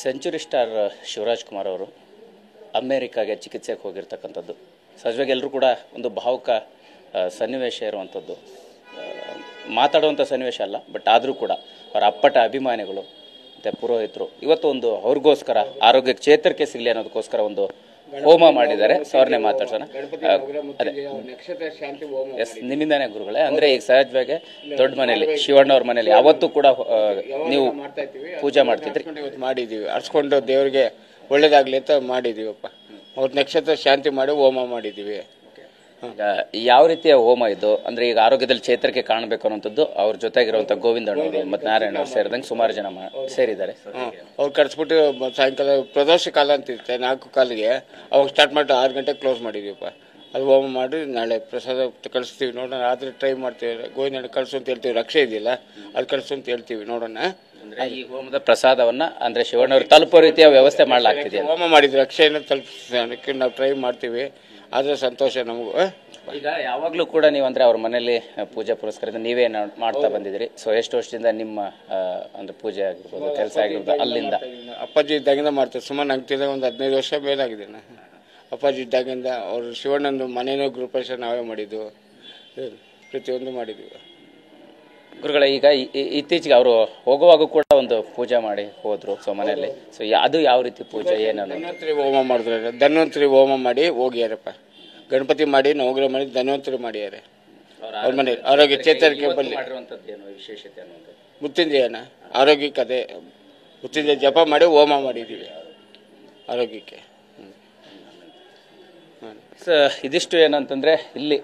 Century star Shivraj Kumar ಅವರು ಅಮೇರಿಕಾಗೆ ಚಿಕಿತ್ಸೆಗೆ ಹೋಗಿರ್ತಕ್ಕಂಥದ್ದು ಸಹಜವಾಗಿ ಎಲ್ಲರೂ ಕೂಡ ಒಂದು ಭಾವುಕ ಸನ್ನಿವೇಶ ಇರುವಂಥದ್ದು. ಮಾತಾಡುವಂಥ ಸನ್ನಿವೇಶ ಅಲ್ಲ, ಬಟ್ ಆದರೂ ಕೂಡ ಅವರ ಅಪ್ಪಟ ಅಭಿಮಾನಿಗಳು ಮತ್ತು ಪುರೋಹಿತರು ಇವತ್ತು ಒಂದು ಅವ್ರಿಗೋಸ್ಕರ ಆರೋಗ್ಯಕ್ಕೆ ಚೇತರಿಕೆ ಸಿಗಲಿ ಅನ್ನೋದಕ್ಕೋಸ್ಕರ ಒಂದು ಹೋಮ ಮಾಡಿದ್ದಾರೆ. ಅವ್ರನ್ನೇ ಮಾತಾಡ್ಸೋಣ. ಅದೇ ಎಸ್, ನಿಮ್ಮಿಂದಾನೆ ಗುರುಗಳೇ. ಅಂದರೆ ಈಗ ಸಹಜವಾಗಿ ದೊಡ್ಡ ಮನೆಯಲ್ಲಿ ಶಿವಣ್ಣವ್ರ ಮನೆಯಲ್ಲಿ ಅವತ್ತು ಕೂಡ ನೀವು ಪೂಜೆ ಮಾಡ್ತಿದ್ರಿ. ಮಾಡಿದ್ದೀವಿ, ಅರ್ಸ್ಕೊಂಡು ದೇವರಿಗೆ ಒಳ್ಳೇದಾಗ್ಲಿ ಅಂತ ಮಾಡಿದ್ದೀವಪ್ಪ. ಅವ್ರ ನಕ್ಷತ್ರ ಶಾಂತಿ ಮಾಡಿ ಹೋಮ ಮಾಡಿದ್ದೀವಿ. ಯಾವ ರೀತಿಯ ಹೋಮ ಇದು ಅಂದ್ರೆ ಈಗ ಆರೋಗ್ಯದಲ್ಲಿ ಚೇತರಿಕೆ ಕಾಣಬೇಕು ಅನ್ನೋಂಥದ್ದು ಅವ್ರ ಜೊತೆಗಿರುವಂತ ಗೋವಿಂದಣ್ಣವರು ಮತ್ತು ನಾರಾಯಣ ಅವ್ರು ಸೇರಿದಂಗೆ ಸುಮಾರು ಜನ ಸೇರಿದ್ದಾರೆ. ಅವ್ರು ಕರ್ಸ್ಬಿಟ್ಟು ಸಾಯಂಕಾಲ ಪ್ರದೋಷ ಕಾಲ ಅಂತ ಇರುತ್ತೆ, 4 ಕಾಲಿಗೆ ಅವಾಗ ಸ್ಟಾರ್ಟ್ ಮಾಡಿ 6 ಗಂಟೆಗೆ ಕ್ಲೋಸ್ ಮಾಡಿದೀವಪ್ಪ. ಅದು ಹೋಮ ಮಾಡಿ ನಾಳೆ ಪ್ರಸಾದ ಕಳಿಸ್ತೀವಿ, ನೋಡೋಣ. ಆದ್ರೆ ಟ್ರೈ ಮಾಡ್ತೀವಿ. ಗೋವಿಂದಣ್ಣ ಕಳಿಸು ಅಂತ ಹೇಳ್ತೀವಿ, ರಕ್ಷೆ ಇದೆಯಲ್ಲ ಅದು ಕಳಿಸು ಅಂತ ಹೇಳ್ತೀವಿ, ನೋಡೋಣ. ಈ ಹೋಮದ ಪ್ರಸಾದವನ್ನ ಅಂದ್ರೆ ಶಿವಣ್ಣವ್ರು ತಲುಪೋ ರೀತಿಯ ವ್ಯವಸ್ಥೆ ಮಾಡಲಾಗ್ತಿದೆ. ಹೋಮ ಮಾಡಿದ್ರೆ ರಕ್ಷೆಯನ್ನು ತಲುಪಿಸೋದಕ್ಕೆ ನಾವು ಟ್ರೈ ಮಾಡ್ತೀವಿ. ಆದ್ರೆ ಸಂತೋಷ ನಮಗೂ. ಈಗ ಯಾವಾಗಲೂ ಕೂಡ ನೀವು ಅಂದ್ರೆ ಅವ್ರ ಮನೇಲಿ ಪೂಜೆ ಪುರಸ್ಕಾರ ನೀವೇ ಮಾಡ್ತಾ ಬಂದಿದ್ದೀರಿ. ಸೊ ಎಷ್ಟು ವರ್ಷದಿಂದ ನಿಮ್ಮ ಅಂದ್ರೆ ಪೂಜೆ ಆಗಿರ್ಬೋದು, ಕೆಲಸ ಆಗಿರ್ಬೋದು ಅಲ್ಲಿಂದ? ಅಪ್ಪಾಜಿ ಇದ್ದಾಗಿಂದ ಮಾಡ್ತಾರೆ. ಸುಮಾರು ನಂಗೆ ಒಂದು 15 ವರ್ಷ ಮೇಲಾಗಿದೆ. ಅಪ್ಪಾಜಿ ಇದ್ದಾಗಿಂದ ಅವ್ರು ಶಿವಣ್ಣಂದು ಮನೇನೂ ಗೃಹಪ್ರವೇಶ ನಾವೇ ಮಾಡಿದ್ದು, ಪ್ರತಿಯೊಂದು ಮಾಡಿದ್ವಿ. ಗುರುಗಳೇ, ಈಗ ಇತ್ತೀಚೆಗೆ ಅವರು ಹೋಗುವಾಗ ಕೂಡ ಒಂದು ಪೂಜೆ ಮಾಡಿ ಹೋದ್ರು ಸೊ ಮನೆಯಲ್ಲಿ. ಸೊ ಅದು ಯಾವ ರೀತಿ ಪೂಜೆ, ಏನು? ಧನ್ವಂತರಿ ಹೋಮ ಮಾಡಿದ್ರೆ, ಧನ್ವಂತರಿ ಹೋಮ ಮಾಡಿ ಹೋಗ್ಯಾರಪ್ಪ. ಗಣಪತಿ ಮಾಡಿ ನವಗ್ರಹ ಮಾಡಿ ಧನ್ವಂತರಿ ಮಾಡ್ಯಾರೆ ಅವ್ರ ಮನೆ. ಆರೋಗ್ಯ ಚೇತರಿಕೆ ಬರಲಿ. ಮುತ್ತಿಂಜಯನ ಆರೋಗ್ಯಕ್ಕೆ ಅದೇ ಮುತ್ತಿಂಜಯ ಜಪ ಮಾಡಿ ಹೋಮ ಮಾಡಿದ್ದೀವಿ ಆರೋಗ್ಯಕ್ಕೆ. ಇದಿಷ್ಟು ಏನಂತಂದ್ರೆ ಇಲ್ಲಿ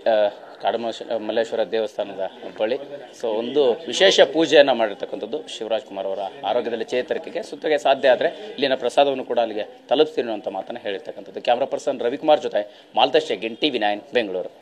ಕಾಡಮಲ್ಲೇಶ್ವರ ದೇವಸ್ಥಾನದ ಬಳಿ ಸೊ ಒಂದು ವಿಶೇಷ ಪೂಜೆಯನ್ನು ಮಾಡಿರ್ತಕ್ಕಂಥದ್ದು ಶಿವರಾಜ್ ಕುಮಾರ್ ಅವರ ಆರೋಗ್ಯದಲ್ಲಿ ಚೇತರಿಕೆಗೆ ಸುತ್ತಿಗೆ ಸಾಧ್ಯ ಆದರೆ ಇಲ್ಲಿನ ಪ್ರಸಾದವನ್ನು ಕೂಡ ಅಲ್ಲಿಗೆ ತಲುಪಿಸ್ತೀನಿ ಅಂತ ಮಾತನ್ನು ಹೇಳಿರ್ತಕ್ಕಂಥದ್ದು. ಕ್ಯಾಮ್ರಾ ಪರ್ಸನ್ ರವಿಕುಮಾರ್ ಜೊತೆ ಮಾಲ್ತೇಶ್ ಜಗ್ಗಿನ್, TV9 ಬೆಂಗಳೂರು.